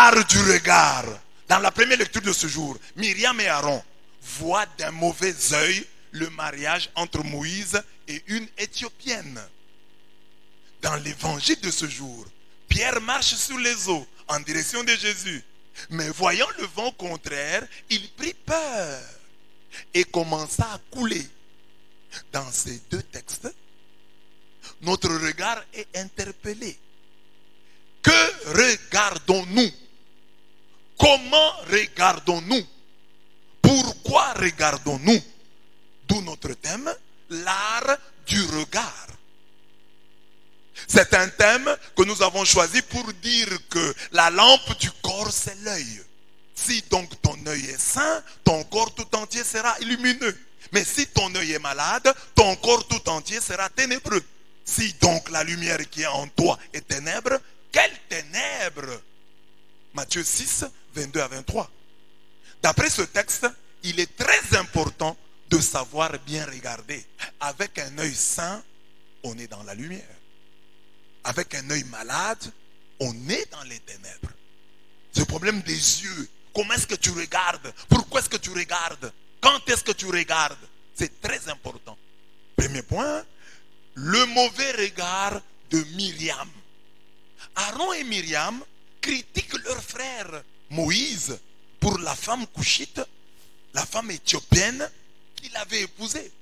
l'art du regard. Dans la première lecture de ce jour, Myriam et Aaron voient d'un mauvais œil le mariage entre Moïse et une Éthiopienne. Dans l'évangile de ce jour, Pierre marche sur les eaux en direction de Jésus. Mais voyant le vent contraire, il prit peur et commença à couler. Dans ces deux textes, notre regard est interpellé. Que regardons-nous? Comment regardons-nous? Pourquoi regardons-nous? D'où notre thème, l'art du regard. C'est un thème que nous avons choisi pour dire que la lampe du corps, c'est l'œil. Si donc ton œil est sain, ton corps tout entier sera lumineux. Mais si ton œil est malade, ton corps tout entier sera ténébreux. Si donc la lumière qui est en toi est ténèbre, quelle ténèbre? Matthieu 6, 22 à 23. D'après ce texte, il est très important de savoir bien regarder. Avec un œil sain, on est dans la lumière. Avec un œil malade, on est dans les ténèbres. C'est le problème des yeux. Comment est-ce que tu regardes? Pourquoi est-ce que tu regardes? Quand est-ce que tu regardes? C'est très important. Premier point, le mauvais regard de Myriam. Aaron et Myriam critiquent leur frère Moïse pour la femme couchite, la femme éthiopienne qu'il avait épousée.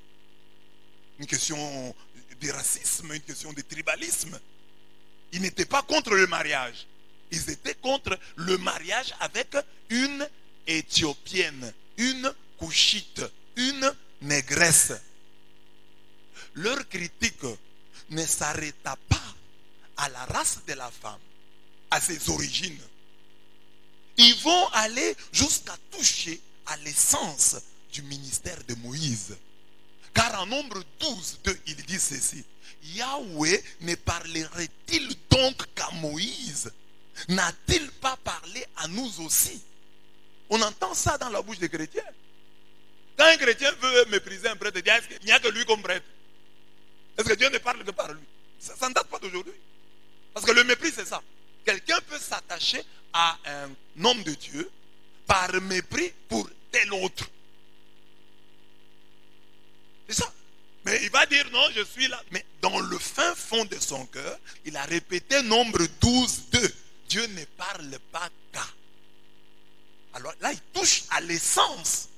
Une question de racisme, une question de tribalisme. Ils n'étaient pas contre le mariage. Ils étaient contre le mariage avec une Éthiopienne, une couchite, une négresse. Leur critique ne s'arrêta pas à la race de la femme, à ses origines. Ils vont aller jusqu'à toucher à l'essence du ministère de Moïse. Car en Nombre 12, 2, il dit ceci. Yahweh ne parlerait-il donc qu'à Moïse? N'a-t-il pas parlé à nous aussi? On entend ça dans la bouche des chrétiens. Quand un chrétien veut mépriser un prêtre, il dit, il n'y a que lui comme prêtre. Est-ce que Dieu ne parle que par lui? Ça ne date pas d'aujourd'hui. Parce que le mépris, c'est ça. Quelqu'un peut s'attacher à un homme de Dieu par mépris pour tel autre. C'est ça. Mais il va dire non, je suis là. Mais dans le fin fond de son cœur, il a répété Nombre 12, 2. Dieu ne parle pas qu'à. Alors là, il touche à l'essence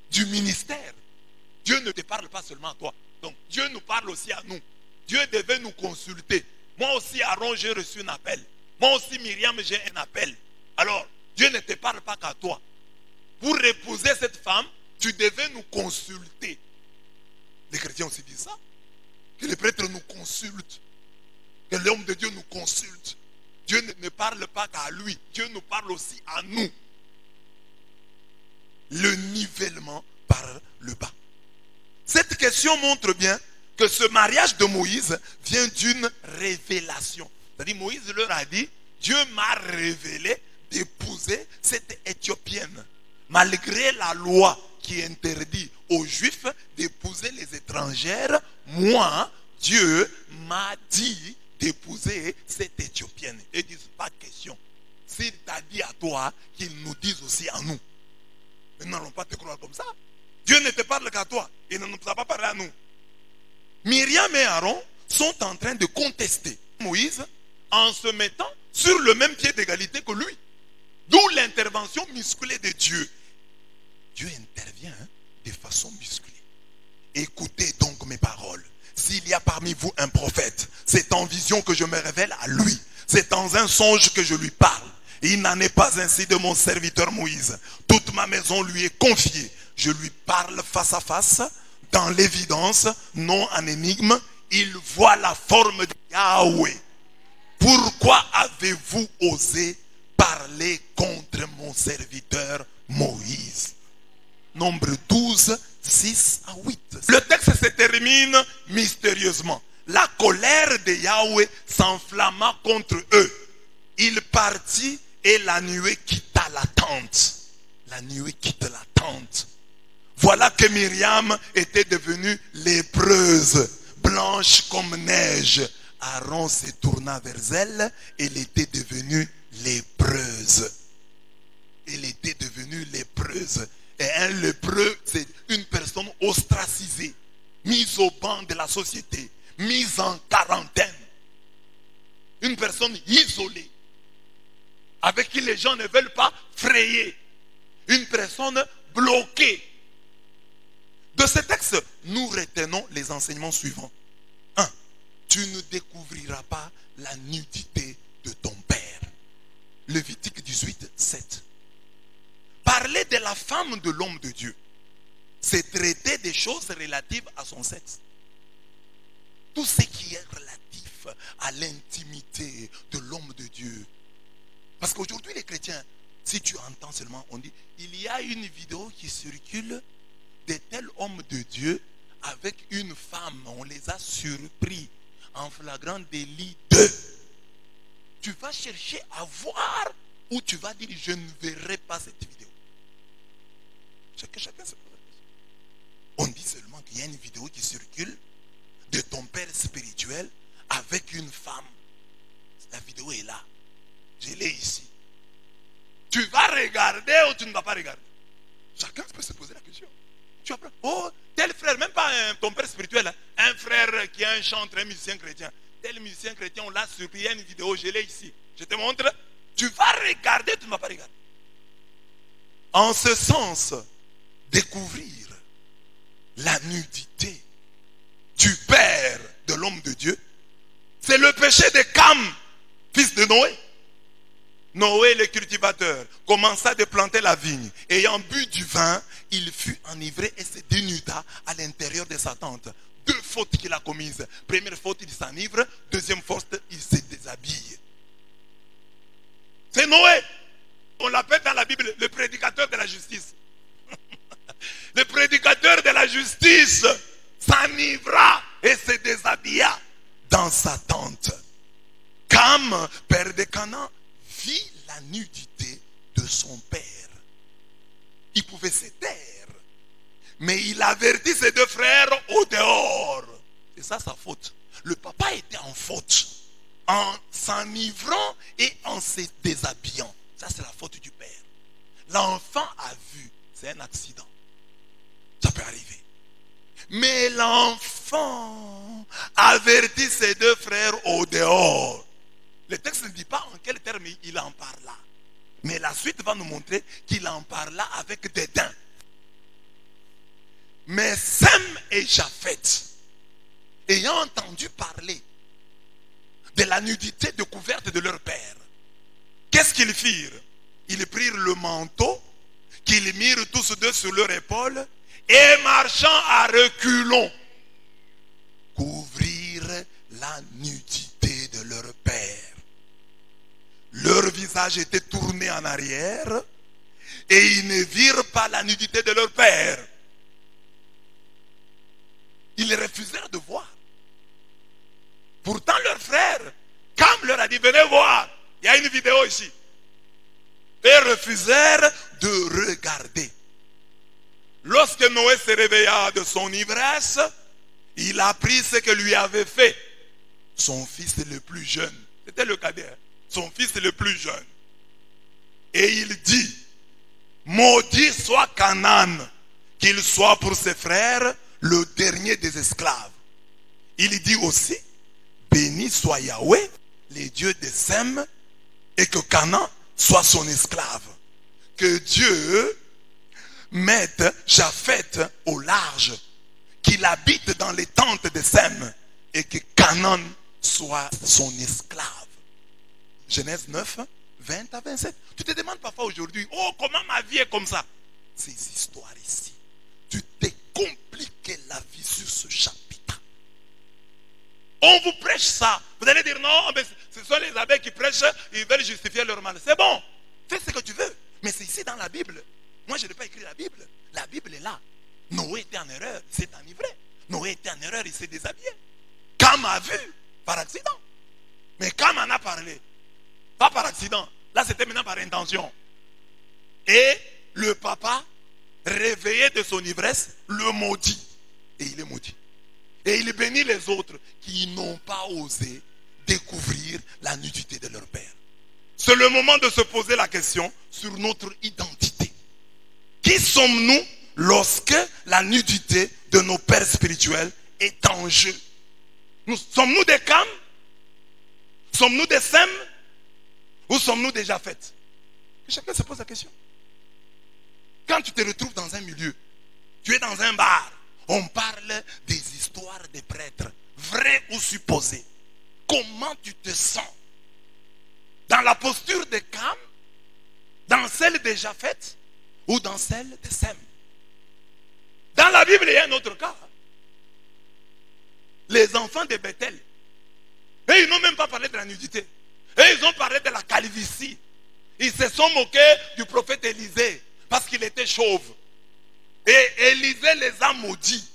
du ministère. Dieu ne te parle pas seulement à toi. Donc Dieu nous parle aussi à nous. Dieu devait nous consulter. Moi aussi, Aaron, j'ai reçu un appel. Moi aussi, Myriam, j'ai un appel. Alors, Dieu ne te parle pas qu'à toi. Pour épouser cette femme, tu devais nous consulter. Les chrétiens aussi disent ça. Que les prêtres nous consultent. Que l'homme de Dieu nous consulte. Dieu ne parle pas qu'à lui. Dieu nous parle aussi à nous. Le nivellement par le bas. Cette question montre bien que ce mariage de Moïse vient d'une révélation. C'est-à-dire Moïse leur a dit, Dieu m'a révélé d'épouser cette Éthiopienne. Malgré la loi qui interdit aux Juifs d'épouser les étrangères, moi, Dieu m'a dit d'épouser cette Éthiopienne. Et ils disent, pas de question. S'il t'a dit à toi, qu'il nous dise aussi à nous. Mais nous n'allons pas te croire comme ça. Dieu ne te parle qu'à toi. Il ne nous a pas parlé à nous. Myriam et Aaron sont en train de contester Moïse en se mettant sur le même pied d'égalité que lui. D'où l'intervention musclée de Dieu. Dieu intervient de façon musclée. Écoutez donc mes paroles. S'il y a parmi vous un prophète, c'est en vision que je me révèle à lui. C'est dans un songe que je lui parle. Il n'en est pas ainsi de mon serviteur Moïse. Toute ma maison lui est confiée. Je lui parle face à face, dans l'évidence, non en énigme. Il voit la forme de Yahweh. Pourquoi avez-vous osé parler contre mon serviteur Moïse? Nombre 12, 6 à 8. Le texte se termine mystérieusement. La colère de Yahweh s'enflamma contre eux. Il partit et la nuée quitta la tente. La nuée quitte la tente. Voilà que Myriam était devenue lépreuse, blanche comme neige. Aaron se tourna vers elle, elle était devenue lépreuse. Elle était devenue lépreuse. Et un lépreux, c'est une personne ostracisée, mise au banc de la société, mise en quarantaine. Une personne isolée, avec qui les gens ne veulent pas frayer. Une personne bloquée. De ce texte, nous retenons les enseignements suivants. 1. Tu ne découvriras pas la nudité de ton père. Lévitique 18, 7. Parler de la femme de l'homme de Dieu, c'est traiter des choses relatives à son sexe. Tout ce qui est relatif à l'intimité de l'homme de Dieu. Parce qu'aujourd'hui, les chrétiens, si tu entends seulement, on dit, il y a une vidéo qui circule de tel homme de Dieu avec une femme. On les a surpris en flagrant délit d'eux. Tu vas chercher à voir ou tu vas dire, je ne verrai pas cette vidéo. Chacun se pose la question. On dit seulement qu'il y a une vidéo qui circule de ton père spirituel avec une femme. La vidéo est là. Je l'ai ici. Tu vas regarder ou tu ne vas pas regarder? Chacun peut se poser la question. Tu apprends. Oh, tel frère, même pas ton père spirituel, hein, un frère qui est un chanteur, un musicien chrétien. Tel musicien chrétien, on l'a surpris, il y a une vidéo, je l'ai ici. Je te montre. Tu vas regarder, tu ne vas pas regarder. En ce sens, découvrir la nudité du père de l'homme de Dieu, c'est le péché de Cam, fils de Noé. Noé, le cultivateur, commença de planter la vigne. Ayant bu du vin, il fut enivré et se dénuda à l'intérieur de sa tente. 2 fautes qu'il a commises. Première faute, il s'enivre. Deuxième faute, il se déshabille. C'est Noé. On l'appelle dans la Bible le prédicateur de la justice. Le prédicateur de la justice s'enivra et se déshabilla dans sa tente. Cam, père de Canaan, vit la nudité de son père. Il pouvait se taire, mais il avertit ses 2 frères au dehors. C'est ça sa faute. Le papa était en faute en s'enivrant et en se déshabillant. Ça c'est la faute du père. L'enfant a vu, c'est un accident. Ça peut arriver. Mais l'enfant avertit ses 2 frères au dehors. Le texte ne dit pas en quel terme il en parla. Mais la suite va nous montrer qu'il en parla avec dédain. Mais Sem et Japheth, ayant entendu parler de la nudité découverte de leur père, qu'est-ce qu'ils firent? Ils prirent le manteau, qu'ils mirent tous 2 sur leur épaule, et marchant à reculons, couvrirent la nudité de leur père. Leur visage était tourné en arrière et ils ne virent pas la nudité de leur père. Ils refusèrent de voir. Pourtant leur frère, Cam leur a dit, venez voir, il y a une vidéo ici. Et refusèrent de regarder. Lorsque Noé se réveilla de son ivresse, il apprit ce que lui avait fait son fils le plus jeune. C'était le cadet. Son fils le plus jeune. Et il dit, maudit soit Canaan, qu'il soit pour ses frères le dernier des esclaves. Il dit aussi, béni soit Yahweh, les dieux de Sem, et que Canaan soit son esclave. Que Dieu mette Japheth au large, qu'il habite dans les tentes de Sem, et que Canaan soit son esclave. Genèse 9, 20 à 27. Tu te demandes parfois aujourd'hui, oh, comment ma vie est comme ça? Ces histoires ici, tu t'es compliqué la vie sur ce chapitre. On vous prêche ça. Vous allez dire non, mais ce sont les abbés qui prêchent, ils veulent justifier leur mal. C'est bon, fais ce que tu veux. Mais c'est ici dans la Bible. Moi, je n'ai pas écrit la Bible. La Bible est là. Noé était en erreur, il s'est enivré. Noé était en erreur, il s'est déshabillé. Cam a vu, par accident. Mais Cam en a parlé. Pas par accident. Là, c'était maintenant par intention. Et le papa, réveillé de son ivresse, le maudit. Et il est maudit. Et il bénit les autres qui n'ont pas osé découvrir la nudité de leur père. C'est le moment de se poser la question sur notre identité. Qui sommes-nous lorsque la nudité de nos pères spirituels est en jeu? Sommes-nous des Cam? Sommes-nous des Sem? Ou sommes-nous des Japhet? Que chacun se pose la question. Quand tu te retrouves dans un milieu, tu es dans un bar, on parle des histoires des prêtres, vraies ou supposées. Comment tu te sens? Dans la posture de Cam, dans celle des Japhet ou dans celle de Sem? Dans la Bible, il y a un autre cas. Les enfants de Bethel. Et ils n'ont même pas parlé de la nudité. Et ils ont parlé de la calvitie. Ils se sont moqués du prophète Élisée parce qu'il était chauve. Et Élisée les a maudits.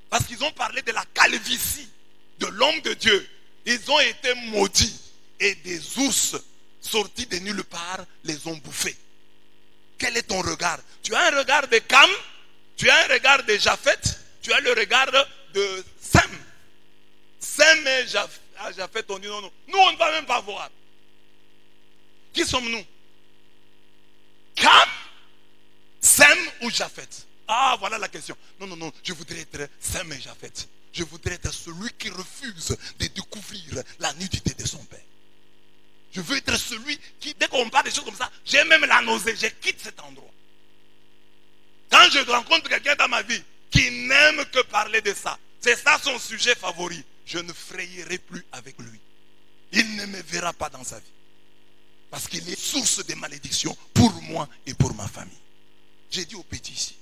Parce qu'ils ont parlé de la calvitie de l'homme de Dieu. Ils ont été maudits. Et des ours sortis de nulle part les ont bouffés. Quel est ton regard? Tu as un regard de Cam, tu as un regard de Japhet, tu as le regard de Sem. Sem et Japhet, on dit non, non. Nous, on ne va même pas voir. Qui sommes-nous? Cam, Sem ou Japhet? Ah, voilà la question. Non, non, non, je voudrais être Sem et Japhet. Je voudrais être celui qui refuse de découvrir la nudité de son père. Je veux être celui qui, dès qu'on parle des choses comme ça, j'ai même la nausée, je quitte cet endroit. Quand je rencontre quelqu'un dans ma vie qui n'aime que parler de ça, c'est ça son sujet favori, je ne frayerai plus avec lui. Il ne me verra pas dans sa vie. Parce qu'il est source de malédiction pour moi et pour ma famille. J'ai dit aux petits ici,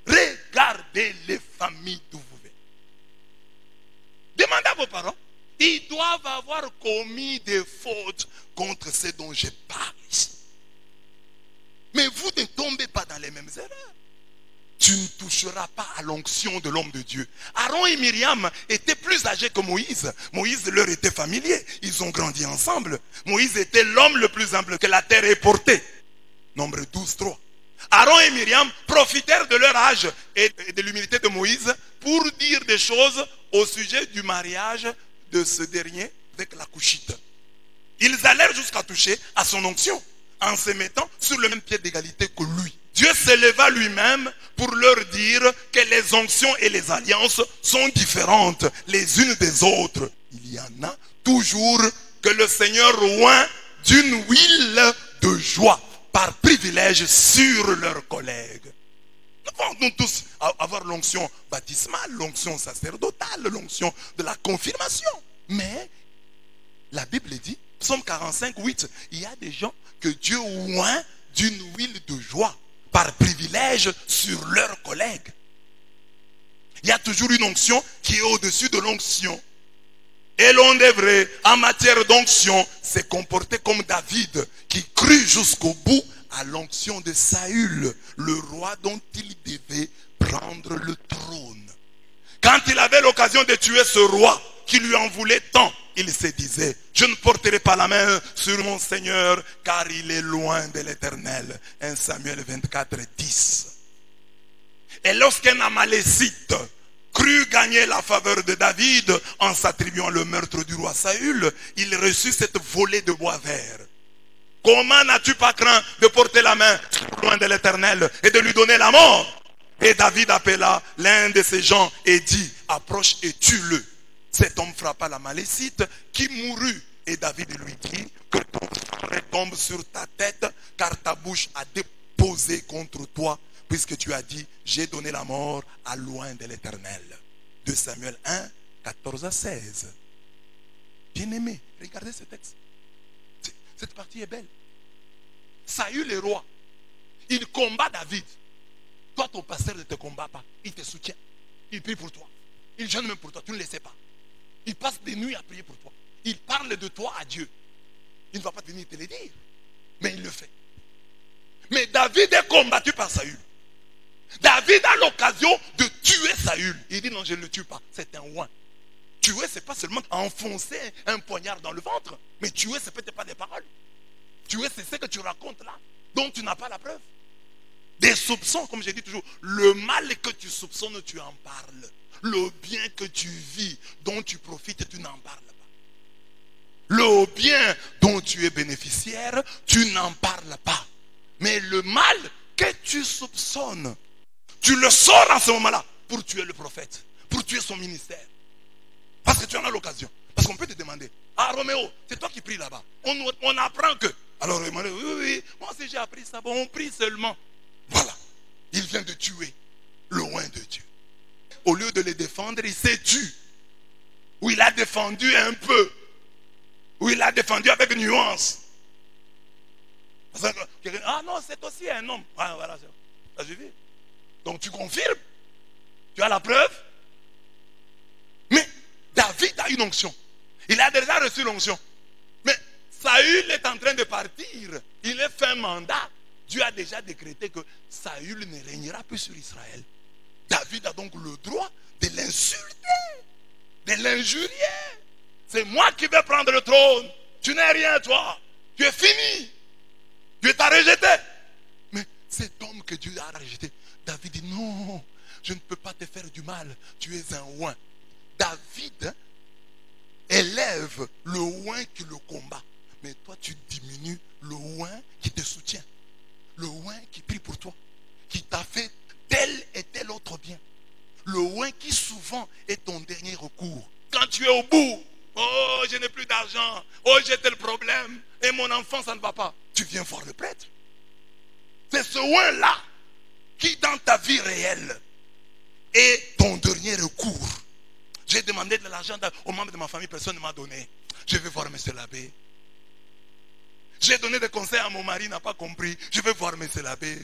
regardez les familles d'où vous venez. Demandez à vos parents. Ils doivent avoir commis des fautes contre ceux dont je parle ici. Mais vous ne tombez pas dans les mêmes erreurs. Tu ne toucheras pas à l'onction de l'homme de Dieu. Aaron et Myriam étaient plus âgés que Moïse. Moïse leur était familier. Ils ont grandi ensemble. Moïse était l'homme le plus humble que la terre ait porté. Nombre 12, 3. Aaron et Myriam profitèrent de leur âge et de l'humilité de Moïse pour dire des choses au sujet du mariage de ce dernier avec la Couchite. Ils allèrent jusqu'à toucher à son onction en se mettant sur le même pied d'égalité que lui. Dieu s'éleva lui-même pour leur dire que les onctions et les alliances sont différentes les unes des autres. Il y en a toujours que le Seigneur oint d'une huile de joie par privilège sur leurs collègues. Nous pouvons tous avoir l'onction baptismale, l'onction sacerdotale, l'onction de la confirmation. Mais la Bible dit, Psaume 45, 8, il y a des gens que Dieu oint d'une huile de joie par privilège sur leurs collègues. Il y a toujours une onction qui est au-dessus de l'onction. Et l'on devrait, en matière d'onction, se comporter comme David, qui crut jusqu'au bout à l'onction de Saül, le roi dont il devait prendre le trône. Quand il avait l'occasion de tuer ce roi qui lui en voulait tant, il se disait, je ne porterai pas la main sur mon Seigneur, car il est loin de l'Éternel. 1 Samuel 24, 10. Et lorsqu'un Amalécite crut gagner la faveur de David en s'attribuant le meurtre du roi Saül, il reçut cette volée de bois vert. Comment n'as-tu pas craint de porter la main loin de l'Éternel et de lui donner la mort? Et David appela l'un de ses gens et dit, approche et tue-le. Cet homme frappa l'Amalécite qui mourut. Et David lui dit, que ton sang retombe sur ta tête, car ta bouche a déposé contre toi, puisque tu as dit, j'ai donné la mort à loin de l'Éternel. 2 Samuel 1, 14 à 16. Bien-aimé, regardez ce texte. Cette partie est belle. Saül est roi. Il combat David. Toi, ton pasteur ne te combat pas. Il te soutient. Il prie pour toi. Il jeûne même pour toi. Tu ne le sais pas. Il passe des nuits à prier pour toi. Il parle de toi à Dieu. Il ne va pas venir te le dire. Mais il le fait. Mais David est combattu par Saül. David a l'occasion de tuer Saül. Il dit non, je ne le tue pas. C'est un oint. Tuer, ce n'est pas seulement enfoncer un poignard dans le ventre. Mais tuer, ce n'est peut-être pas des paroles. Tuer, c'est ce que tu racontes là, dont tu n'as pas la preuve. Des soupçons, comme j'ai dit toujours. Le mal que tu soupçonnes, tu en parles. Le bien que tu vis, dont tu profites, tu n'en parles pas. Le bien dont tu es bénéficiaire, tu n'en parles pas. Mais le mal que tu soupçonnes, tu le sors en ce moment-là pour tuer le prophète, pour tuer son ministère. Parce que tu en as l'occasion. Parce qu'on peut te demander, ah Roméo, c'est toi qui pries là-bas. On apprend que. Alors Roméo, oui, moi aussi j'ai appris ça. Bon, on prie seulement. Voilà. Il vient de tuer, loin de Dieu. Au lieu de les défendre, il s'est tué. Ou il a défendu un peu. Ou il a défendu avec nuance. Ah non, c'est aussi un homme. Ah, voilà, ça suffit. Donc tu confirmes. Tu as la preuve. Mais David a une onction. Il a déjà reçu l'onction. Mais Saül est en train de partir. Il est fait un mandat. Dieu a déjà décrété que Saül ne régnera plus sur Israël. David a donc le droit de l'insulter, de l'injurier. C'est moi qui vais prendre le trône. Tu n'es rien, toi. Tu es fini. Dieu t'a rejeté. Mais cet homme que Dieu a rejeté, David dit non, je ne peux pas te faire du mal. Tu es un oint. David élève le oint qui le combat. Mais toi, tu diminues le oint qui te soutient. Le oint qui prie pour toi. Qui t'a fait tel et tel autre bien. Le oint qui souvent est ton dernier recours. Quand tu es au bout, oh, je n'ai plus d'argent. Oh, j'ai tel problème. Et mon enfant, ça ne va pas. Tu viens voir le prêtre. C'est ce oint-là qui, dans ta vie réelle, est ton dernier recours. J'ai demandé de l'argent aux membres de ma famille, personne ne m'a donné. Je vais voir monsieur l'abbé. J'ai donné des conseils à mon mari, il n'a pas compris. Je vais voir monsieur l'abbé.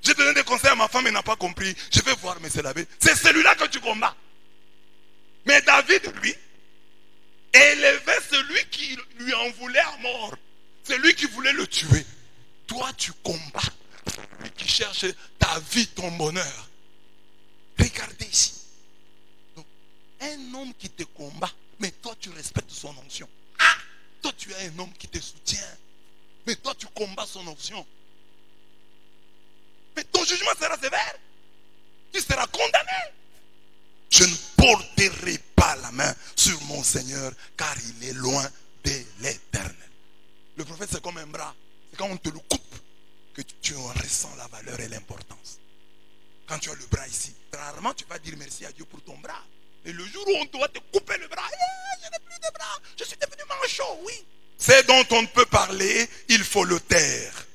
J'ai donné des conseils à ma femme, elle n'a pas compris. Je vais voir monsieur l'abbé. C'est celui-là que tu combats. Mais David, lui, élevait celui qui lui en voulait à mort. Celui qui voulait le tuer. Toi, tu combats celui qui cherche ta vie, ton bonheur. Regardez ici. Donc, un homme qui te combat, mais toi, tu respectes son onction. Ah, toi, tu as un homme qui te soutient. Mais toi, tu combats son onction. Mais ton jugement sera sévère. Tu seras condamné. Je ne porterai pas la main sur mon Seigneur, car il est loin de l'Éternel. Le prophète, c'est comme un bras. C'est quand on te le coupe que tu en ressens la valeur et l'importance. Quand tu as le bras ici, rarement tu vas dire merci à Dieu pour ton bras. Et le jour où on doit te couper le bras, je n'ai plus de bras, je suis devenu manchot, oui. C'est dont on ne peut parler, il faut le taire.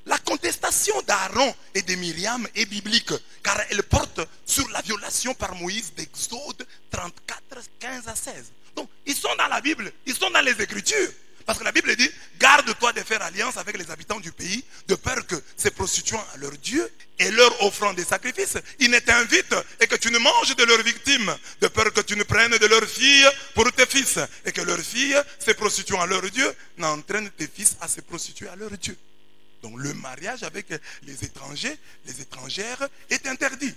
La contestation d'Aaron et de Myriam est biblique, car elle porte sur la violation par Moïse d'Exode 34, 15 à 16. Donc, ils sont dans la Bible, ils sont dans les Écritures. Parce que la Bible dit, garde-toi de faire alliance avec les habitants du pays, de peur que, se prostituant à leur Dieu et leur offrant des sacrifices, ils ne t'invitent et que tu ne manges de leurs victimes, de peur que tu ne prennes de leurs filles pour tes fils, et que leurs filles, se prostituant à leur Dieu, n'entraînent tes fils à se prostituer à leur Dieu. Donc le mariage avec les étrangers, les étrangères est interdit.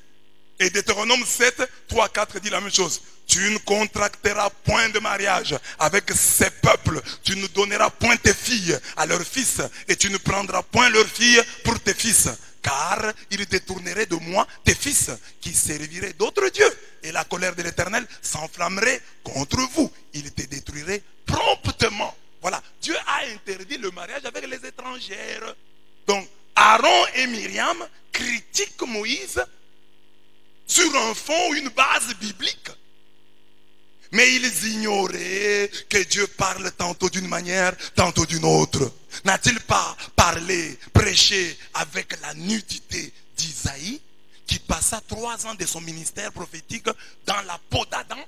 Et Deutéronome 7, 3, 4 dit la même chose. Tu ne contracteras point de mariage avec ces peuples. Tu ne donneras point tes filles à leurs fils. Et tu ne prendras point leurs filles pour tes fils. Car ils détourneraient de moi tes fils qui serviraient d'autres dieux. Et la colère de l'Éternel s'enflammerait contre vous. Il te détruirait promptement. Voilà. Dieu a interdit le mariage avec les étrangères. Donc Aaron et Myriam critiquent Moïse sur un fond, une base biblique. Mais ils ignoraient que Dieu parle tantôt d'une manière, tantôt d'une autre. N'a-t-il pas parlé, prêché avec la nudité d'Isaïe, qui passa 3 ans de son ministère prophétique dans la peau d'Adam?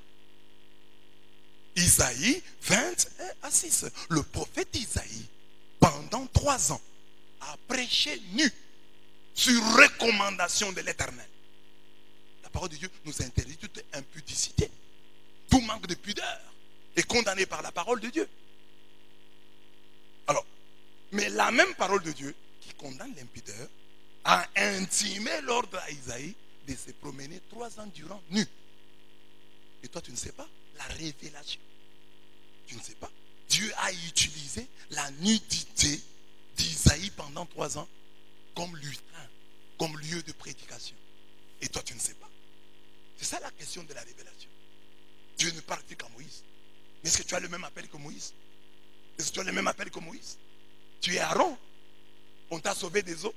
Isaïe 20 à 6. Le prophète Isaïe, pendant 3 ans, a prêché nu, sur recommandation de l'Éternel. La parole de Dieu nous interdit toute impudicité. Tout manque de pudeur est condamné par la parole de Dieu. Alors, mais la même parole de Dieu qui condamne l'impudeur a intimé l'ordre à Isaïe de se promener 3 ans durant nu. Et toi, tu ne sais pas la révélation. Tu ne sais pas. Dieu a utilisé la nudité d'Isaïe pendant 3 ans comme lutin, comme lieu de prédication. Et toi, tu ne sais pas. C'est ça la question de la révélation. Dieu ne parle plus qu'à Moïse. Mais est-ce que tu as le même appel que Moïse? Est-ce que tu as le même appel que Moïse? Tu es Aaron. On t'a sauvé des eaux.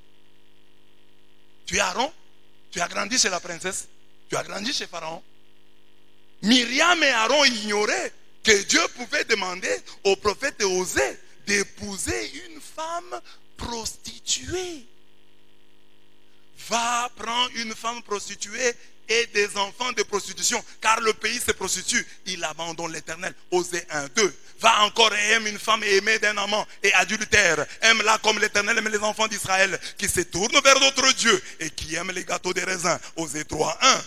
Tu es Aaron. Tu as grandi chez la princesse. Tu as grandi chez Pharaon. Myriam et Aaron ignoraient que Dieu pouvait demander au prophète Osée d'épouser une femme prostituée. Va prendre une femme prostituée et des enfants de prostitution, car le pays se prostitue. Il abandonne l'Éternel. Osée 1, 2. Va encore et aime une femme aimée d'un amant et adultère. Aime-la comme l'Éternel aime les enfants d'Israël, qui se tournent vers d'autres dieux et qui aiment les gâteaux des raisins. Osée 3, 1.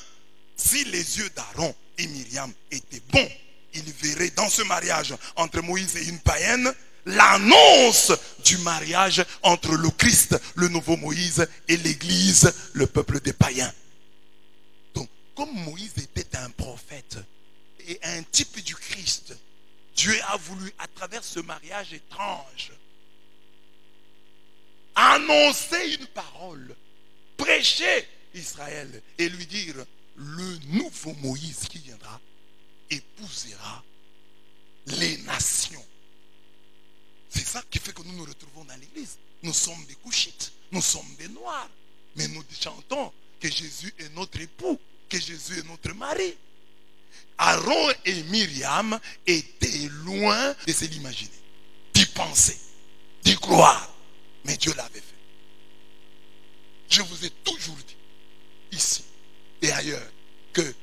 Si les yeux d'Aaron et Myriam étaient bons, ils verraient dans ce mariage entre Moïse et une païenne l'annonce du mariage entre le Christ, le nouveau Moïse, et l'Église, le peuple des païens. Donc, comme Moïse était un prophète et un type du Christ, Dieu a voulu, à travers ce mariage étrange, annoncer une parole, prêcher Israël et lui dire, le nouveau Moïse qui viendra épousera les nations. C'est ça qui fait que nous nous retrouvons dans l'église. Nous sommes des Couchites, nous sommes des Noirs. Mais nous chantons que Jésus est notre époux, que Jésus est notre mari. Aaron et Myriam étaient loin de se l'imaginer, d'y penser, d'y croire. Mais Dieu l'avait fait. Je vous ai toujours dit, ici et ailleurs, que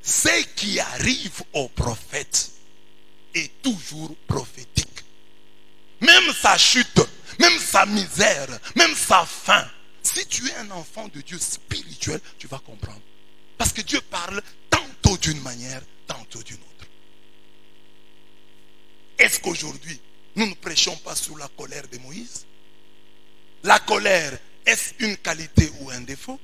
ce qui arrive aux prophètes est toujours prophétique. Même sa chute, même sa misère, même sa faim. Si tu es un enfant de Dieu spirituel, tu vas comprendre. Parce que Dieu parle tantôt d'une manière, tantôt d'une autre. Est-ce qu'aujourd'hui, nous ne prêchons pas sous la colère de Moïse? La colère, est-ce une qualité ou un défaut?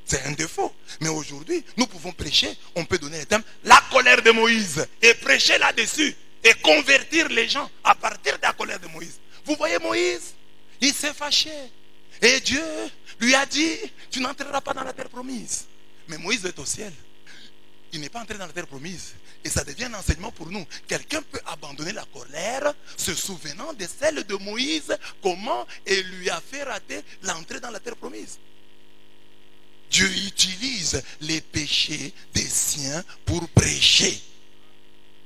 C'est un défaut. Mais aujourd'hui, nous pouvons prêcher, on peut donner le thème, la colère de Moïse, et prêcher là-dessus. Et convertir les gens à partir de la colère de Moïse. Vous voyez Moïse, il s'est fâché. Et Dieu lui a dit, tu n'entreras pas dans la terre promise. Mais Moïse est au ciel. Il n'est pas entré dans la terre promise. Et ça devient un enseignement pour nous. Quelqu'un peut abandonner la colère, se souvenant de celle de Moïse, comment elle lui a fait rater l'entrée dans la terre promise. Dieu utilise les péchés des siens pour prêcher.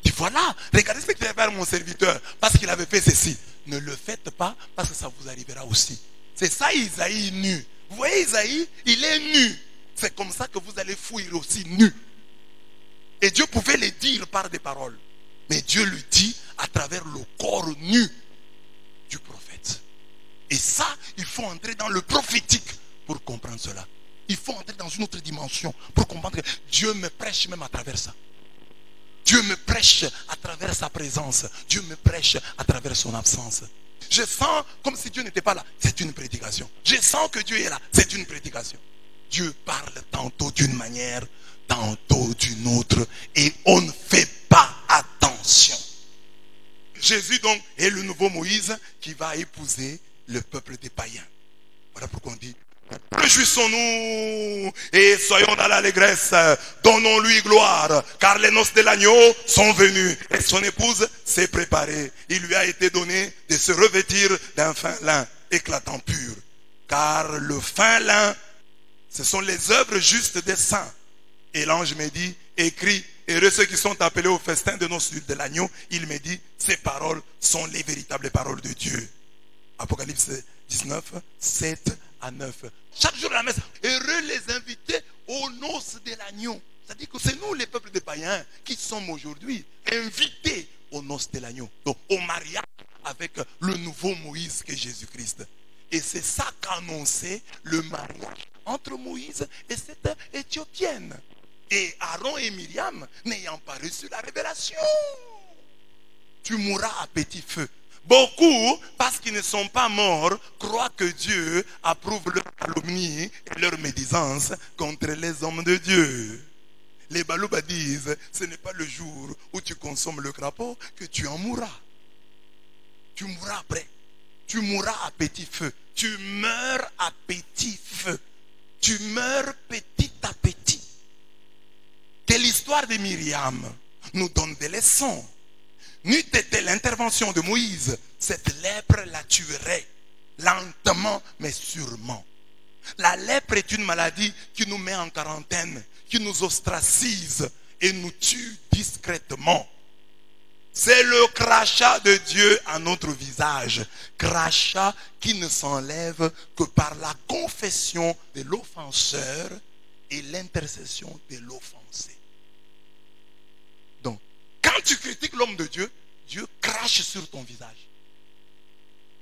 Et voilà, regardez ce que tu as fait mon serviteur, parce qu'il avait fait ceci. Ne le faites pas, parce que ça vous arrivera aussi. C'est ça Isaïe nu. Vous voyez Isaïe, il est nu. C'est comme ça que vous allez fuir aussi nu. Et Dieu pouvait le dire par des paroles. Mais Dieu lui dit à travers le corps nu du prophète. Et ça, il faut entrer dans le prophétique pour comprendre cela. Il faut entrer dans une autre dimension pour comprendre que Dieu me prêche même à travers ça. Dieu me prêche à travers sa présence. Dieu me prêche à travers son absence. Je sens comme si Dieu n'était pas là. C'est une prédication. Je sens que Dieu est là. C'est une prédication. Dieu parle tantôt d'une manière, tantôt d'une autre. Et on ne fait pas attention. Jésus donc est le nouveau Moïse qui va épouser le peuple des païens. Voilà pourquoi on dit, réjouissons-nous et soyons dans l'allégresse, donnons-lui gloire, car les noces de l'agneau sont venues et son épouse s'est préparée. Il lui a été donné de se revêtir d'un fin lin éclatant pur, car le fin lin, ce sont les œuvres justes des saints. Et l'ange me dit, écrit, heureux ceux qui sont appelés au festin de noces de l'agneau. Il me dit, ces paroles sont les véritables paroles de Dieu. Apocalypse 19, 7 à 9. Chaque jour à la messe, heureux les invités aux noces de l'agneau. C'est-à-dire que c'est nous, les peuples des païens, qui sommes aujourd'hui invités aux noces de l'agneau. Donc au mariage avec le nouveau Moïse qui est Jésus-Christ. Et c'est ça qu'annonçait le mariage entre Moïse et cette Éthiopienne. Et Aaron et Myriam n'ayant pas reçu la révélation. Tu mourras à petit feu. Beaucoup, parce qu'ils ne sont pas morts, croient que Dieu approuve leur calomnie et leur médisance contre les hommes de Dieu. Les Balouba disent, ce n'est pas le jour où tu consommes le crapaud que tu en mourras. Tu mourras après. Tu mourras à petit feu. Tu meurs à petit feu. Tu meurs petit à petit. Que l'histoire de Myriam nous donne des leçons. n'eût été l'intervention de Moïse, cette lèpre la tuerait, lentement mais sûrement. La lèpre est une maladie qui nous met en quarantaine, qui nous ostracise et nous tue discrètement. C'est le crachat de Dieu à notre visage. Crachat qui ne s'enlève que par la confession de l'offenseur et l'intercession de l'offensé. Donc, quand tu critiques l'homme de Dieu, Dieu crache sur ton visage.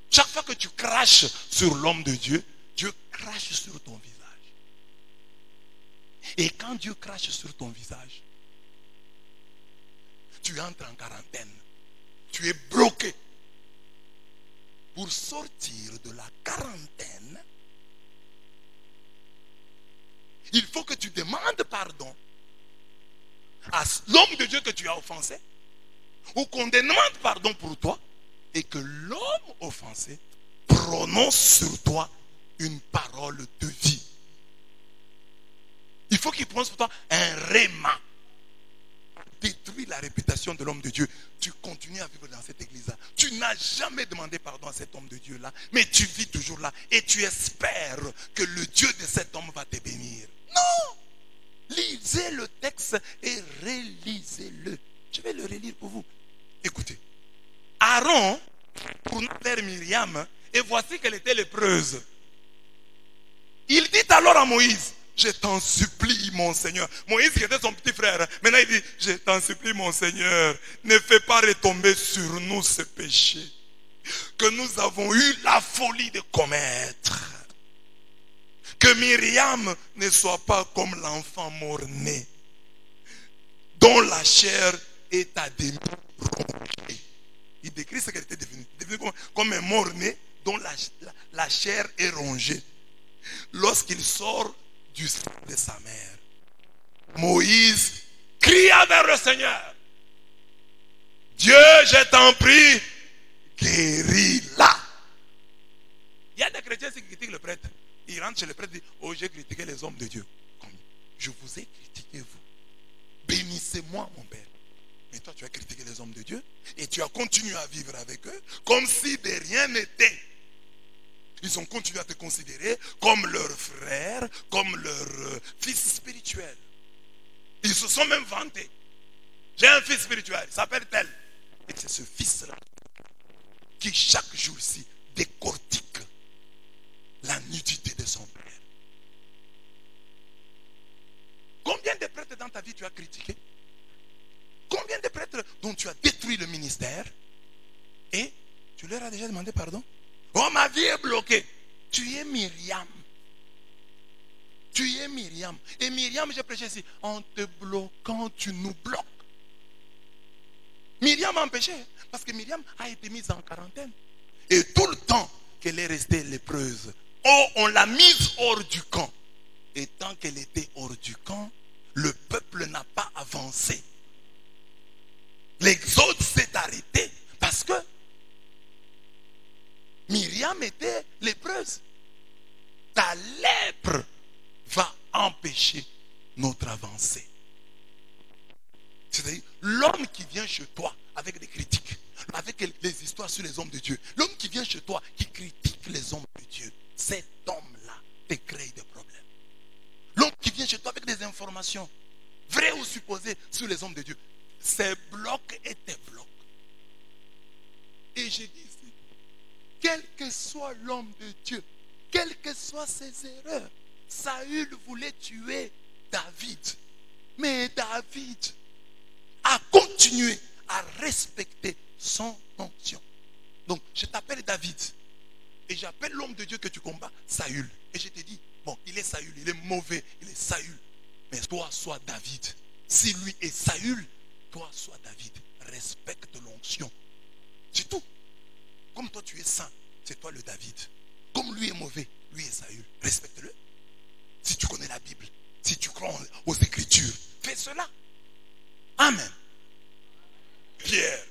Chaque fois que tu craches sur l'homme de Dieu, Dieu crache sur ton visage. Et quand Dieu crache sur ton visage, tu entres en quarantaine. Tu es bloqué. Pour sortir de la quarantaine, il faut que tu demandes pardon à l'homme de Dieu que tu as offensé, ou qu'on demande pardon pour toi, et que l'homme offensé prononce sur toi une parole de vie. Il faut qu'il prononce pour toi un réma. Détruis la réputation de l'homme de Dieu. Tu continues à vivre dans cette église-là. Tu n'as jamais demandé pardon à cet homme de Dieu-là, mais tu vis toujours là et tu espères que le Dieu de cet homme va te bénir. Non! Lisez le texte et relisez-le. Je vais le relire pour vous. Écoutez. Aaron tourna vers Myriam et voici qu'elle était lépreuse. Il dit alors à Moïse, je t'en supplie, mon Seigneur. Moïse qui était son petit frère. Maintenant il dit, je t'en supplie, mon Seigneur. Ne fais pas retomber sur nous ce péché que nous avons eu la folie de commettre. Que Myriam ne soit pas comme l'enfant mort-né, dont la chair est à demi rongée. Il décrit ce qu'elle était devenue. Comme un mort-né dont la chair est rongée. Lorsqu'il sort du sein de sa mère, Moïse cria vers le Seigneur. Dieu, je t'en prie, guéris-la. Il y a des chrétiens qui critiquent le prêtre. Ils rentrent chez le prêtre et disent, oh, j'ai critiqué les hommes de Dieu. Je vous ai critiqué, vous. Bénissez-moi, mon Père. Mais toi, tu as critiqué les hommes de Dieu et tu as continué à vivre avec eux comme si de rien n'était. Ils ont continué à te considérer comme leur frère, comme leur fils spirituel. Ils se sont même vantés. J'ai un fils spirituel, il s'appelle tel. Et c'est ce fils-là qui chaque jour-ci décortique la nudité de son père. Combien de prêtres dans ta vie tu as critiqué? Combien de prêtres dont tu as détruit le ministère et tu leur as déjà demandé pardon? Oh, ma vie est bloquée. Tu es Myriam. Tu es Myriam. Et Myriam, j'ai prêché ici, en te bloquant, tu nous bloques. Myriam a empêché, parce que Myriam a été mise en quarantaine. Et tout le temps qu'elle est restée lépreuse, oh, on l'a mise hors du camp. Et tant qu'elle était hors du camp, le peuple n'a pas avancé. L'exode s'est arrêté parce que Myriam était lépreuse. Ta lèpre va empêcher notre avancée. C'est-à-dire, l'homme qui vient chez toi avec des critiques, avec les histoires sur les hommes de Dieu, l'homme qui vient chez toi qui critique les hommes de Dieu, cet homme-là te crée des problèmes. L'homme qui vient chez toi avec des informations, vraies ou supposées, sur les hommes de Dieu, ces blocs et tes blocs. Et j'ai dit ici, quel que soit l'homme de Dieu, quelles que soient ses erreurs, Saül voulait tuer David. Mais David a continué à respecter son onction. Donc, je t'appelle David. Et j'appelle l'homme de Dieu que tu combats, Saül. Et je te dis, bon, il est Saül, il est mauvais, il est Saül. Mais toi, sois David. Si lui est Saül, toi, sois David. Respecte l'onction. C'est tout. Comme toi, tu es saint, c'est toi le David. Comme lui est mauvais, lui est Saül. Respecte-le. Si tu connais la Bible, si tu crois aux Écritures, fais cela. Amen. Pierre.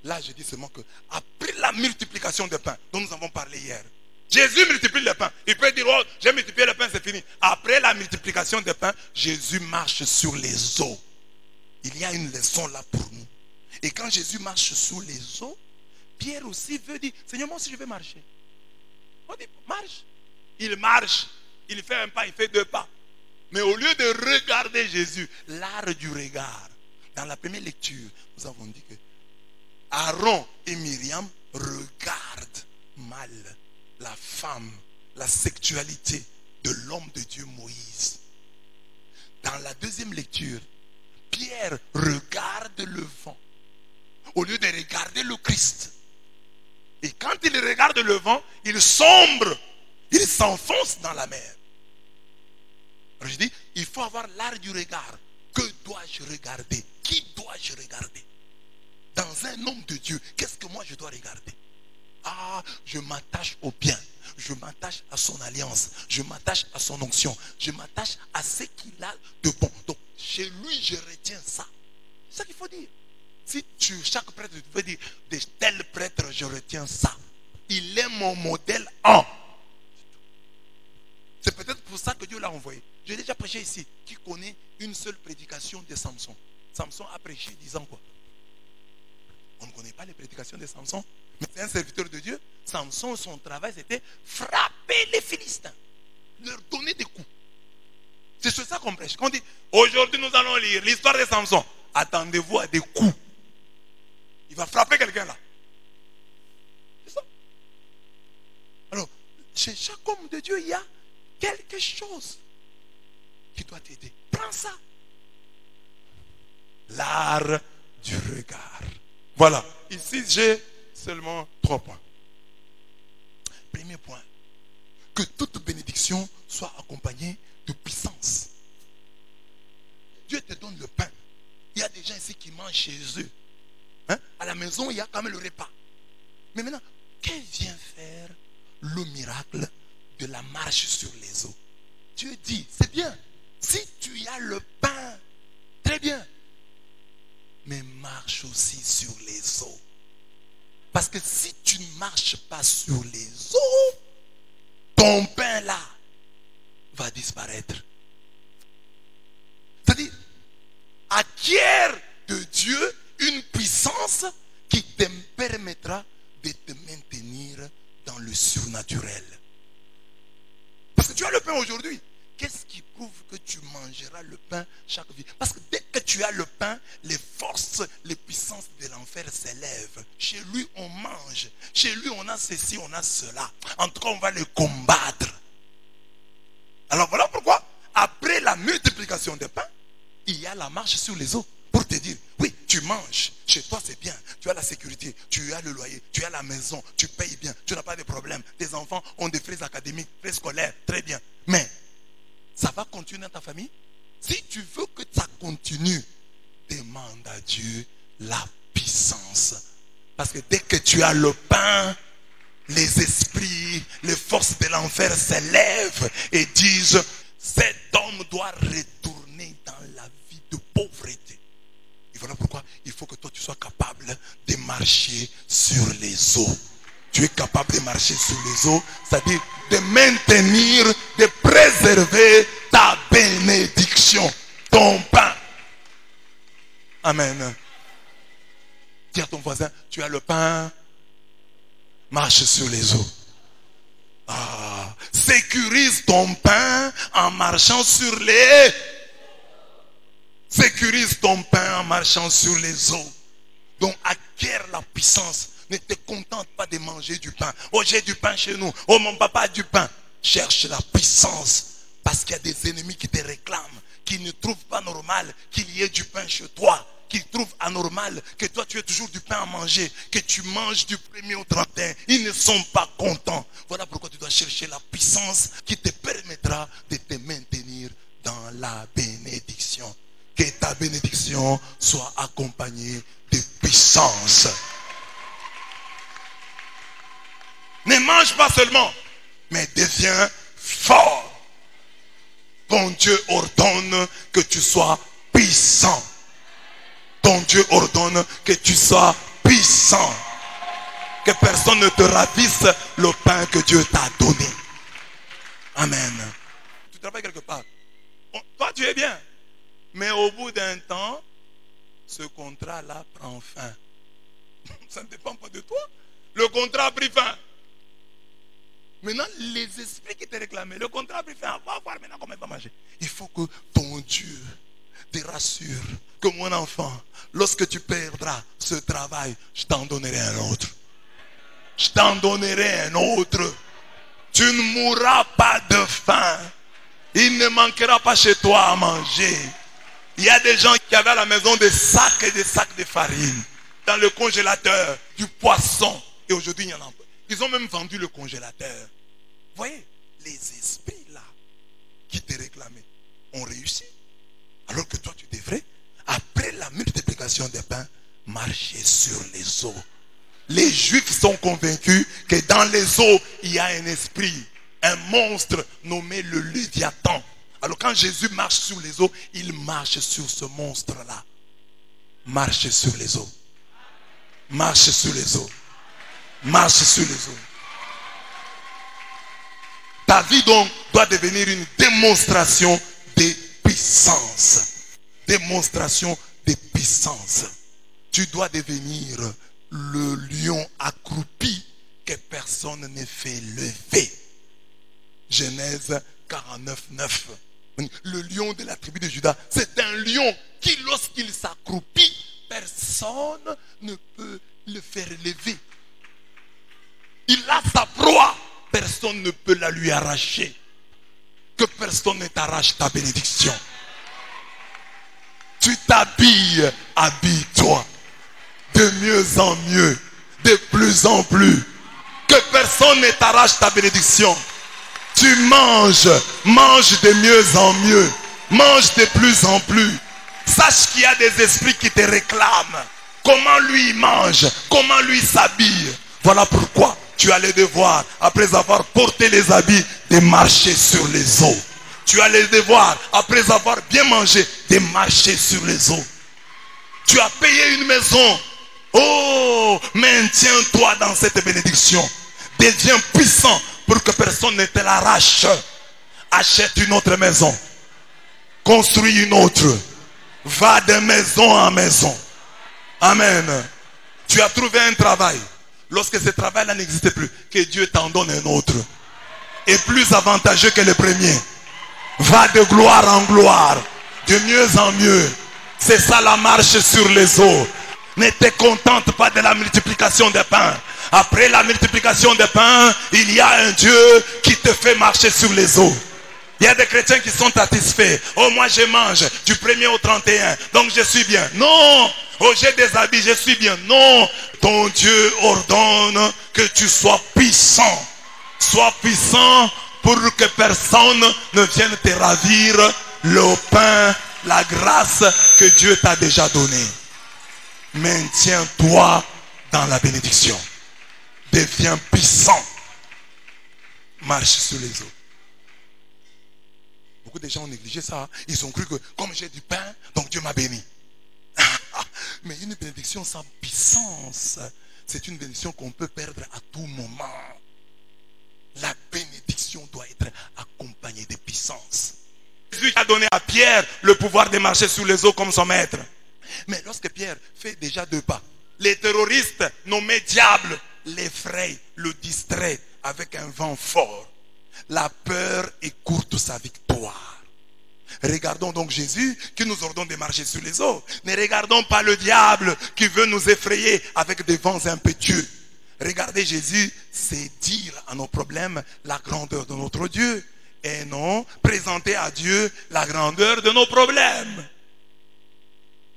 Là, je dis seulement que après la multiplication des pains dont nous avons parlé hier, Jésus multiplie les pains. Il peut dire, oh, j'ai multiplié les pains, c'est fini. Après la multiplication des pains, Jésus marche sur les eaux. Il y a une leçon là pour nous. Et quand Jésus marche sous les eaux, Pierre aussi veut dire, Seigneur, moi aussi je vais marcher. On dit, marche. Il marche, il fait un pas, il fait deux pas. Mais au lieu de regarder Jésus, l'art du regard. Dans la première lecture, nous avons dit que Aaron et Myriam regardent mal la femme, la sexualité de l'homme de Dieu Moïse. Dans la deuxième lecture, Pierre regarde le vent au lieu de regarder le Christ. Et quand il regarde le vent, il sombre, il s'enfonce dans la mer. Alors je dis, il faut avoir l'art du regard. Que dois-je regarder? Qui dois-je regarder? Dans un homme de Dieu, qu'est-ce que moi je dois regarder? Ah, je m'attache au bien. Je m'attache à son alliance. Je m'attache à son onction. Je m'attache à ce qu'il a de bon. Donc, chez lui, je retiens ça. C'est ça qu'il faut dire. Si chaque prêtre veut dire, de tel prêtre, je retiens ça. Il est mon modèle en. C'est peut-être pour ça que Dieu l'a envoyé. J'ai déjà prêché ici. Qui connaît une seule prédication de Samson? Samson a prêché disant quoi? On ne connaît pas les prédications de Samson. Mais c'est un serviteur de Dieu. Samson, son travail, c'était frapper les Philistins. Leur donner des coups. C'est sur ça qu'on prêche. Quand on dit, aujourd'hui nous allons lire l'histoire de Samson. Attendez-vous à des coups. Il va frapper quelqu'un là. C'est ça. Alors, chez chaque homme de Dieu, il y a quelque chose qui doit t'aider. Prends ça. L'art du regard. Voilà. Ici, j'ai seulement 3 points. Premier point. Que toute bénédiction soit accompagnée de puissance. Dieu te donne le pain. Il y a des gens ici qui mangent chez eux. Hein? À la maison, il y a quand même le repas. Mais maintenant, qu'est-ce qui vient faire le miracle de la marche sur les eaux? Dieu dit, c'est bien. Si tu as le pain, très bien. Mais marche aussi sur les eaux. Parce que si tu ne marches pas sur les eaux, ton pain là va disparaître. C'est-à-dire, acquiert de Dieu une puissance qui te permettra de te maintenir dans le surnaturel. Parce que tu as le pain aujourd'hui. Qu'est-ce qui prouve que tu mangeras le pain chaque vie? Parce que dès que tu as le pain, les forces, les puissances de l'enfer s'élèvent. Chez lui, on mange. Chez lui, on a ceci, on a cela. En tout cas, on va les combattre. Alors voilà pourquoi, après la multiplication des pains, il y a la marche sur les eaux. Pour te dire, oui, tu manges. Chez toi, c'est bien. Tu as la sécurité. Tu as le loyer. Tu as la maison. Tu payes bien. Tu n'as pas de problème. Tes enfants ont des frais académiques, frais scolaires. Très bien. Mais, ça va continuer dans ta famille? Si tu veux que ça continue, demande à Dieu la puissance. Parce que dès que tu as le pain, les esprits, les forces de l'enfer s'élèvent et disent, cet homme doit retourner dans la vie de pauvreté. Et voilà pourquoi il faut que toi tu sois capable de marcher sur les eaux. Tu es capable de marcher sur les eaux, c'est-à-dire de maintenir, de préserver ta bénédiction, ton pain. Amen. Dis à ton voisin, tu as le pain, marche sur les eaux. Ah, sécurise ton pain en marchant sur les... Sécurise ton pain en marchant sur les eaux. Donc acquiert la puissance. Ne te contente pas de manger du pain. Oh, j'ai du pain chez nous. Oh, mon papa a du pain. Cherche la puissance. Parce qu'il y a des ennemis qui te réclament. Qui ne trouvent pas normal qu'il y ait du pain chez toi. Qui trouvent anormal que toi tu aies toujours du pain à manger. Que tu manges du 1er au 31. Ils ne sont pas contents. Voilà pourquoi tu dois chercher la puissance qui te permettra de te maintenir dans la bénédiction. Que ta bénédiction soit accompagnée de puissance. Ne mange pas seulement, mais deviens fort. Ton Dieu ordonne que tu sois puissant. Ton Dieu ordonne que tu sois puissant. Que personne ne te ravisse le pain que Dieu t'a donné. Amen. Tu travailles quelque part. Toi, tu es bien. Mais au bout d'un temps, ce contrat-là prend fin. Ça ne dépend pas de toi. Le contrat a pris fin. Maintenant, les esprits qui te réclamaient, le contrat a pris fin. On va voir maintenant comment il va marcher. Il faut que ton Dieu te rassure que mon enfant, lorsque tu perdras ce travail, je t'en donnerai un autre. Je t'en donnerai un autre. Tu ne mourras pas de faim. Il ne manquera pas chez toi à manger. Il y a des gens qui avaient à la maison des sacs et des sacs de farine. Dans le congélateur, du poisson. Et aujourd'hui, il y en a pas. Ils ont même vendu le congélateur. Vous voyez, les esprits là, qui te réclamaient, ont réussi. Alors que toi, tu devrais, après la multiplication des pains, marcher sur les eaux. Les Juifs sont convaincus que dans les eaux, il y a un esprit, un monstre nommé le Léviathan. Alors quand Jésus marche sur les eaux, il marche sur ce monstre-là. Marche sur les eaux. Marche sur les eaux. Marche sur les eaux. Ta vie donc doit devenir une démonstration de puissance. Démonstration de puissance. Tu dois devenir le lion accroupi que personne ne fait lever. Genèse 49, 9. Le lion de la tribu de Juda, c'est un lion qui, lorsqu'il s'accroupit, personne ne peut le faire lever. Il a sa proie, personne ne peut la lui arracher. Que personne ne t'arrache ta bénédiction. Tu t'habilles, habille-toi. De mieux en mieux, de plus en plus. Que personne ne t'arrache ta bénédiction. Tu manges, mange de mieux en mieux. Mange de plus en plus. Sache qu'il y a des esprits qui te réclament. Comment lui mange, comment lui s'habille. Voilà pourquoi tu as le devoir, après avoir porté les habits, de marcher sur les eaux. Tu as le devoir, après avoir bien mangé, de marcher sur les eaux. Tu as payé une maison. Oh, maintiens-toi dans cette bénédiction. Deviens puissant pour que personne ne te l'arrache. Achète une autre maison. Construis une autre. Va de maison en maison. Amen. Tu as trouvé un travail. Lorsque ce travail-là n'existe plus, que Dieu t'en donne un autre. Et plus avantageux que le premier. Va de gloire en gloire. De mieux en mieux. C'est ça la marche sur les eaux. Ne te contente pas de la multiplication des pains. Après la multiplication des pains, il y a un Dieu qui te fait marcher sur les eaux. Il y a des chrétiens qui sont satisfaits. Oh, moi je mange du 1er au 31. Donc je suis bien. Non. Oh, j'ai des habits, je suis bien. Non. Ton Dieu ordonne que tu sois puissant. Sois puissant pour que personne ne vienne te ravir le pain, la grâce que Dieu t'a déjà donnée. Maintiens-toi dans la bénédiction. Deviens puissant. Marche sur les eaux. Beaucoup de gens ont négligé ça. Ils ont cru que comme j'ai du pain, donc Dieu m'a béni. Mais une bénédiction sans puissance, c'est une bénédiction qu'on peut perdre à tout moment. La bénédiction doit être accompagnée de puissance. Jésus a donné à Pierre le pouvoir de marcher sur les eaux comme son maître. Mais lorsque Pierre fait déjà 2 pas, les terroristes nommés diables l'effraient, le distraient avec un vent fort. La peur écourte sa victoire. Regardons donc Jésus qui nous ordonne de marcher sur les eaux. Ne regardons pas le diable qui veut nous effrayer avec des vents impétueux. Regardez Jésus, c'est dire à nos problèmes la grandeur de notre Dieu. Et non présenter à Dieu la grandeur de nos problèmes.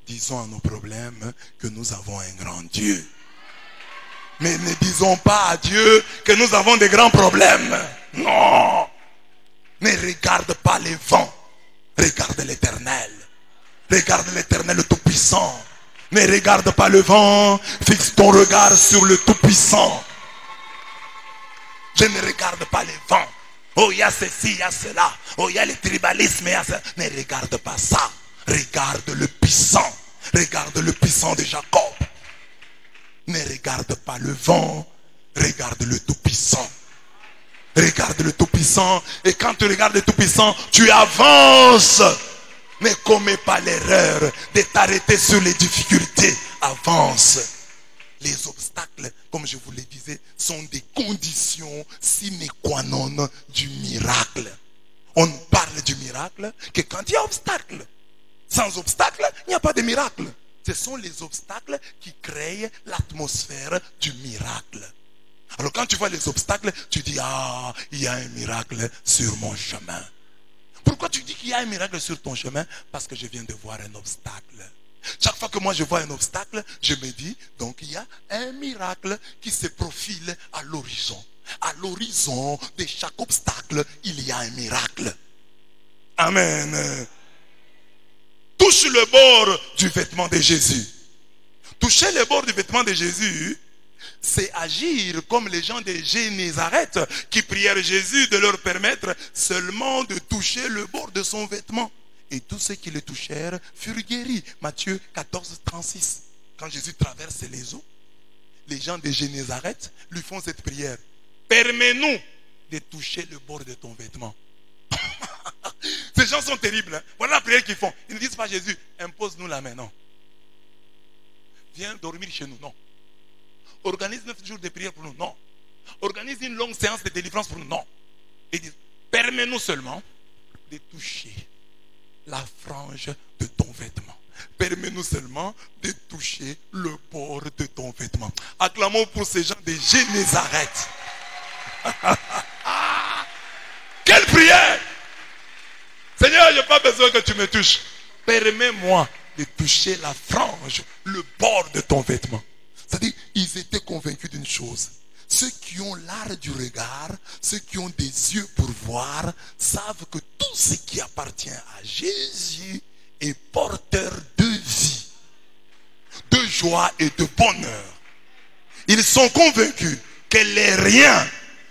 Disons à nos problèmes que nous avons un grand Dieu. Mais ne disons pas à Dieu que nous avons des grands problèmes. Non. Ne regarde pas les vents. Regarde l'Éternel. Regarde l'Éternel le Tout-Puissant. Ne regarde pas le vent. Fixe ton regard sur le Tout-Puissant. Je ne regarde pas les vents. Oh, il y a ceci, il y a cela. Oh, il y a le tribalisme, il y a ça. Ne regarde pas ça. Regarde le puissant. Regarde le puissant de Jacob. Ne regarde pas le vent. Regarde le Tout-Puissant. Regarde le Tout-Puissant. Et quand tu regardes le Tout-Puissant, tu avances. Ne commets pas l'erreur de t'arrêter sur les difficultés. Avance. Les obstacles, comme je vous le disais, sont des conditions sine qua non du miracle. On parle du miracle que quand il y a obstacle. Sans obstacle, il n'y a pas de miracle. Ce sont les obstacles qui créent l'atmosphère du miracle. Alors quand tu vois les obstacles, tu dis, ah, il y a un miracle sur mon chemin. Pourquoi tu dis qu'il y a un miracle sur ton chemin? Parce que je viens de voir un obstacle. Chaque fois que moi je vois un obstacle, je me dis, donc il y a un miracle qui se profile à l'horizon. À l'horizon de chaque obstacle, il y a un miracle. Amen. Touche le bord du vêtement de Jésus. Toucher le bord du vêtement de Jésus, c'est agir comme les gens de Génézareth qui prièrent Jésus de leur permettre seulement de toucher le bord de son vêtement. Et tous ceux qui le touchèrent furent guéris. Matthieu 14, 36. Quand Jésus traverse les eaux, les gens de Génézareth lui font cette prière. Permets-nous de toucher le bord de ton vêtement. Ces gens sont terribles. Hein? Voilà la prière qu'ils font. Ils ne disent pas Jésus, impose-nous la main. Non. Viens dormir chez nous. Non. Organise 9 jours de prière pour nous. Non. Organise une longue séance de délivrance pour nous. Non. Ils disent, permets-nous seulement de toucher la frange de ton vêtement. Permets-nous seulement de toucher le bord de ton vêtement. Acclamons pour ces gens de Génézareth. Quelle prière! Seigneur, je n'ai pas besoin que tu me touches. Permets-moi de toucher la frange, le bord de ton vêtement. C'est-à-dire, ils étaient convaincus d'une chose. Ceux qui ont l'art du regard, ceux qui ont des yeux pour voir, savent que tout ce qui appartient à Jésus est porteur de vie, de joie et de bonheur. Ils sont convaincus que les riens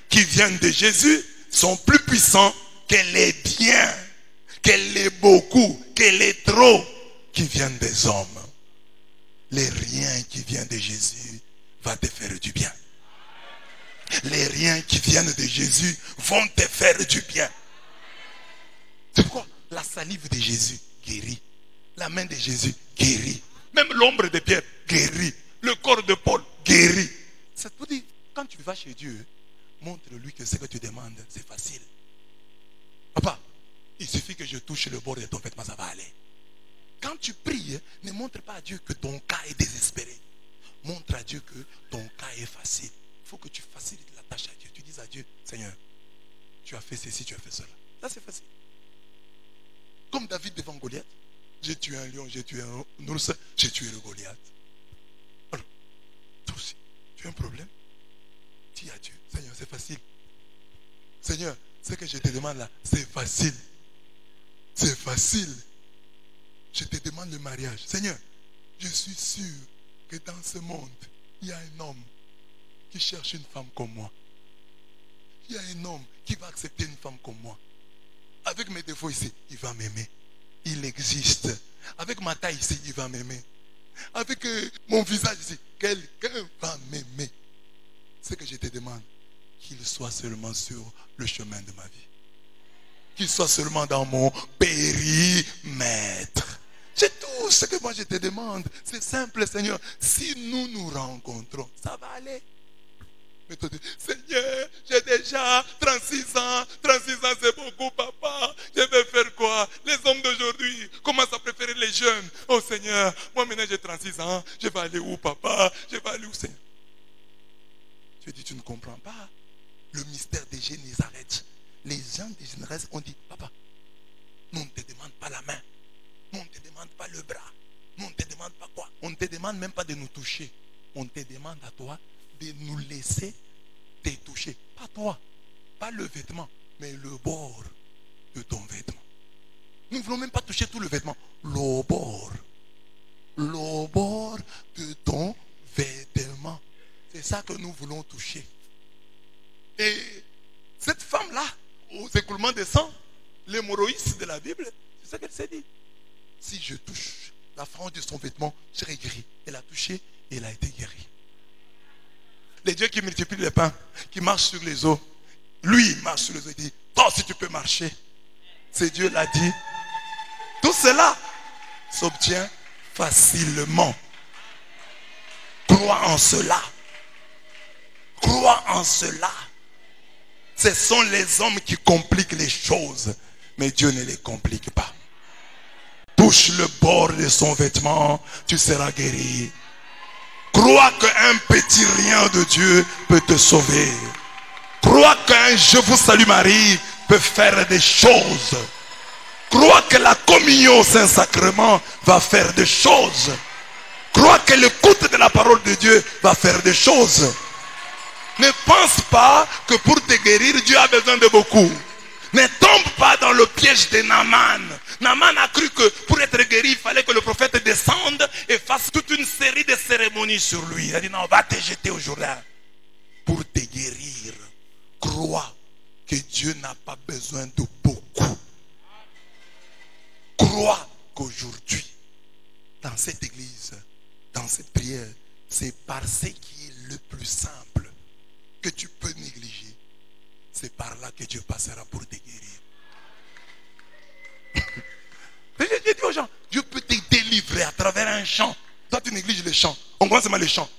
qui viennent de Jésus sont plus puissants que les biens, que les beaucoup, que les trop qui viennent des hommes. Les riens qui viennent de Jésus vont te faire du bien. Les riens qui viennent de Jésus vont te faire du bien. C'est pourquoi la salive de Jésus guérit. La main de Jésus guérit. Même l'ombre de Pierre guérit. Le corps de Paul guérit. C'est pour dire, quand tu vas chez Dieu, montre-lui que ce que tu demandes, c'est facile. Papa, il suffit que je touche le bord de ton vêtement, ça va aller. Quand tu pries, ne montre pas à Dieu que ton cas est désespéré. Montre à Dieu que ton cas est facile. Il faut que tu facilites la tâche à Dieu. Tu dis à Dieu, Seigneur, tu as fait ceci, tu as fait cela. Ça c'est facile. Comme David devant Goliath. J'ai tué un lion, j'ai tué un ours, j'ai tué le Goliath. Alors, toi aussi, tu as un problème? Dis à Dieu, Seigneur, c'est facile. Seigneur, ce que je te demande là, c'est facile. C'est facile. Je te demande le mariage. Seigneur, je suis sûr que dans ce monde, il y a un homme qui cherche une femme comme moi. Il y a un homme qui va accepter une femme comme moi. Avec mes défauts ici, il va m'aimer. Il existe. Avec ma taille ici, il va m'aimer. Avec mon visage ici, quelqu'un va m'aimer. Ce que je te demande, qu'il soit seulement sur le chemin de ma vie. Qu'il soit seulement dans mon périmètre. C'est tout ce que moi je te demande. C'est simple, Seigneur. Si nous nous rencontrons, ça va aller. Mais toi, Seigneur, j'ai déjà 36 ans. 36 ans, c'est beaucoup, papa. Je vais faire quoi? Les hommes d'aujourd'hui commencent à préférer les jeunes. Oh Seigneur, moi maintenant j'ai 36 ans. Je vais aller où, papa? Je vais aller où, Seigneur? Je dis, tu ne comprends pas le mystère de Génézareth. Les gens de Génézareth ont dit, papa, nous ne te demande pas la main. Nous ne te demande pas le bras. Nous ne te demande pas quoi. On ne te demande même pas de nous toucher. On te demande à toi de nous laisser te toucher. Pas toi, pas le vêtement, mais le bord de ton vêtement. Nous ne voulons même pas toucher tout le vêtement. Le bord de ton vêtement. C'est ça que nous voulons toucher. Et cette femme-là, aux écoulements de sang, l'hémorroïde de la Bible, c'est ça qu'elle s'est dit. Si je touche la frange de son vêtement, je serai guéri. Elle a touché et elle a été guérie. Les dieux qui multiplient les pains, qui marchent sur les eaux, lui il marche sur les eaux, il dit, toi si tu peux marcher, c'est Dieu l'a dit. Tout cela s'obtient facilement. Crois en cela. Crois en cela. Ce sont les hommes qui compliquent les choses, mais Dieu ne les complique pas. Touche le bord de son vêtement, tu seras guéri. Crois qu'un petit rien de Dieu peut te sauver. Crois qu'un je vous salue Marie peut faire des choses. Crois que la communion au Saint-Sacrement va faire des choses. Crois que l'écoute de la parole de Dieu va faire des choses. Ne pense pas que pour te guérir, Dieu a besoin de beaucoup. Ne tombe pas dans le piège de Naaman. Naaman a cru que pour être guéri, il fallait que le prophète descende et fasse toute une série de cérémonies sur lui. Il a dit non, on va te jeter au Jourdain. Pour te guérir, crois que Dieu n'a pas besoin de beaucoup. Crois qu'aujourd'hui, dans cette église, dans cette prière, c'est par ce qui est le plus simple que tu peux négliger. C'est par là que Dieu passera pour te guérir. J'ai dit aux gens, Dieu peut te délivrer à travers un chant. Toi tu négliges le chant. On commence seulement le chant.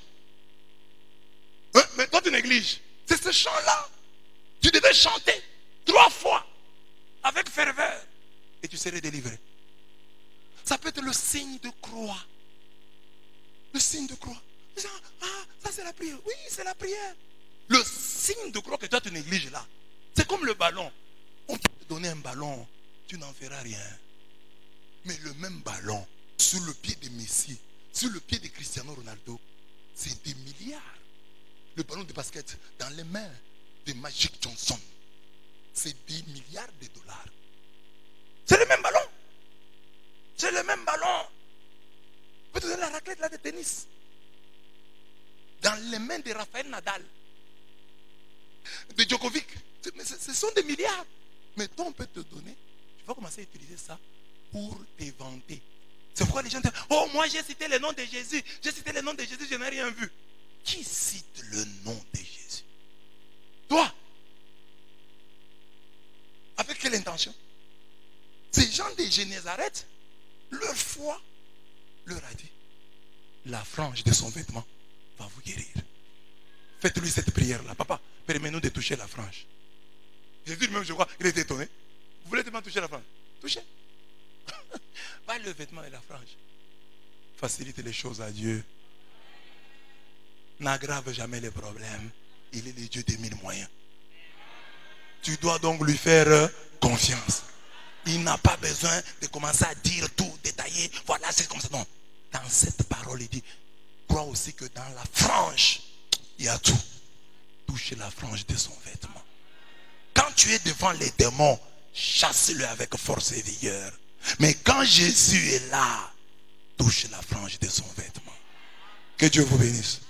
Mais toi tu négliges. C'est ce chant-là. Tu devais chanter 3 fois avec ferveur et tu serais délivré. Ça peut être le signe de croix. Le signe de croix. Ah, ça c'est la prière. Oui, c'est la prière. Le signe de croix que toi tu négliges là, c'est comme le ballon. On peut te donner un ballon, tu n'en feras rien. Mais le même ballon, sur le pied de Messi, sur le pied de Cristiano Ronaldo, c'est des milliards. Le ballon de basket dans les mains de Magic Johnson, c'est des milliards de dollars. C'est le même ballon. C'est le même ballon. On peut te donner la raquette là de tennis. Dans les mains de Rafael Nadal, de Djokovic. Ce sont des milliards. Mais toi, on peut te donner. Tu vas commencer à utiliser ça pour te vanter. C'est pourquoi les gens disent, oh, moi j'ai cité le nom de Jésus. J'ai cité le nom de Jésus, je n'ai rien vu. Qui cite le nom de Jésus? Toi. Avec quelle intention? Ces gens de Génézareth, leur foi leur a dit, la frange de son vêtement va vous guérir. Faites-lui cette prière-là. Papa, permets-nous de toucher la frange. Jésus lui-même, je crois, il était étonné. Vous voulez tellement toucher la frange? Touchez. Pas le vêtement et la frange. Facilite les choses à Dieu. N'aggrave jamais les problèmes. Il est le Dieu des 1000 moyens. Tu dois donc lui faire confiance. Il n'a pas besoin de commencer à dire tout, détailler. Voilà, c'est comme ça. Non. Dans cette parole, il dit, crois aussi que dans la frange, il y a tout. Touche la frange de son vêtement. Quand tu es devant les démons, chasse-le avec force et vigueur. Mais quand Jésus est là, touche la frange de son vêtement. Que Dieu vous bénisse.